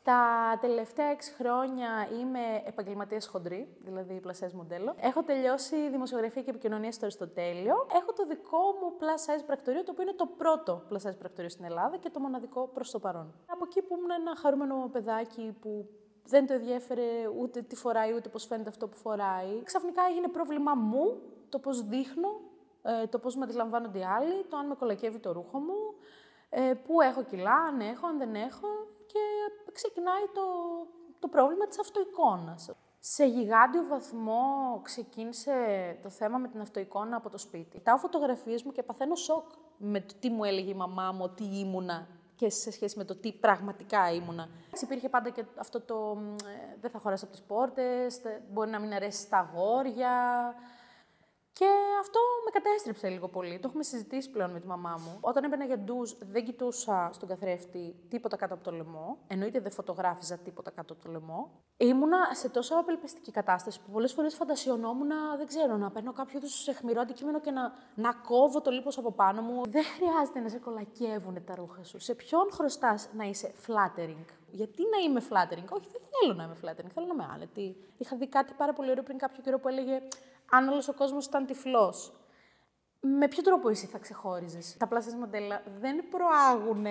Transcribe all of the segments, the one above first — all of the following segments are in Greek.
Τα τελευταία 6 χρόνια είμαι επαγγελματίας χοντρή, δηλαδή plus size μοντέλο. Έχω τελειώσει δημοσιογραφία και επικοινωνία στο Αριστοτέλειο. Έχω το δικό μου plus size πρακτορείο, το οποίο είναι το πρώτο plus size πρακτορείο στην Ελλάδα και το μοναδικό προς το παρόν. Από εκεί που ήμουν ένα χαρούμενο παιδάκι που δεν το ενδιέφερε ούτε τι φοράει, ούτε πώς φαίνεται αυτό που φοράει, ξαφνικά έγινε πρόβλημά μου το πώς δείχνω, το πώς με αντιλαμβάνονται οι άλλοι, το αν με κολακεύει το ρούχο μου, πού έχω κιλά, αν έχω, αν δεν έχω. Και ξεκινάει το πρόβλημα της αυτοεικόνας. Σε γιγάντιο βαθμό ξεκίνησε το θέμα με την αυτοεικόνα από το σπίτι. Κοιτάω φωτογραφίες μου και παθαίνω σοκ με το τι μου έλεγε η μαμά μου ότι ήμουνα και σε σχέση με το τι πραγματικά ήμουνα. Υπήρχε πάντα και αυτό το δεν θα χωράς από τις πόρτες, μπορεί να μην αρέσει στα αγόρια. Και αυτό με κατέστρεψε λίγο πολύ. Το έχουμε συζητήσει πλέον με τη μαμά μου. Όταν έμπαινα για ντουζ, δεν κοιτούσα στον καθρέφτη τίποτα κάτω από το λαιμό. Εννοείται δεν φωτογράφιζα τίποτα κάτω από το λαιμό. Ήμουνα σε τόσο απελπιστική κατάσταση που πολλές φορές φαντασιωνόμουν, δεν ξέρω, να παίρνω κάποιο τους αιχμηρό αντικείμενο και να κόβω το λίπος από πάνω μου. Δεν χρειάζεται να σε κολακεύουν τα ρούχα σου. Σε ποιον χρωστάς να είσαι flattering? Γιατί να είμαι flattering? Όχι, δεν θέλω να είμαι flattering, θέλω να είμαι άνετη. Είχα δει κάτι πάρα πολύ ωραίο πριν κάποιο καιρό που έλεγε: αν όλος ο κόσμος ήταν τυφλός, με ποιο τρόπο εσύ θα ξεχώριζες? Τα plus size μοντέλα δεν προάγουν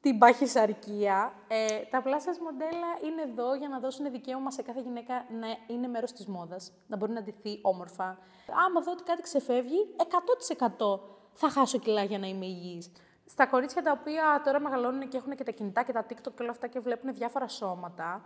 την παχυσαρκία. Τα plus size μοντέλα είναι εδώ για να δώσουν δικαίωμα σε κάθε γυναίκα να είναι μέρος της μόδας, να μπορεί να ντυθεί όμορφα. Άμα δω ότι κάτι ξεφεύγει, 100% θα χάσω κιλά για να είμαι υγιής. Στα κορίτσια τα οποία τώρα μεγαλώνουν και έχουν και τα κινητά και τα TikTok και όλα αυτά και βλέπουν διάφορα σώματα,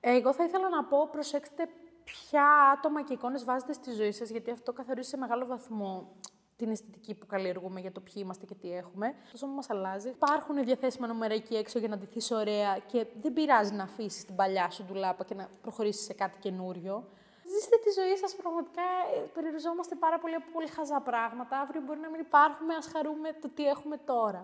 εγώ θα ήθελα να πω, προσέξτε ποια άτομα και εικόνες βάζετε στη ζωή σας, γιατί αυτό καθορίζει σε μεγάλο βαθμό την αισθητική που καλλιεργούμε για το ποιοι είμαστε και τι έχουμε. Το σώμα μας αλλάζει. Υπάρχουν διαθέσιμα νούμερα εκεί έξω για να ντυθείς ωραία και δεν πειράζει να αφήσεις την παλιά σου ντουλάπα και να προχωρήσεις σε κάτι καινούριο. Ζήστε τη ζωή σας πραγματικά. Περιοριζόμαστε πάρα πολύ από πολύ χαζά πράγματα. Αύριο μπορεί να μην υπάρχουμε, ας χαρούμε το τι έχουμε τώρα.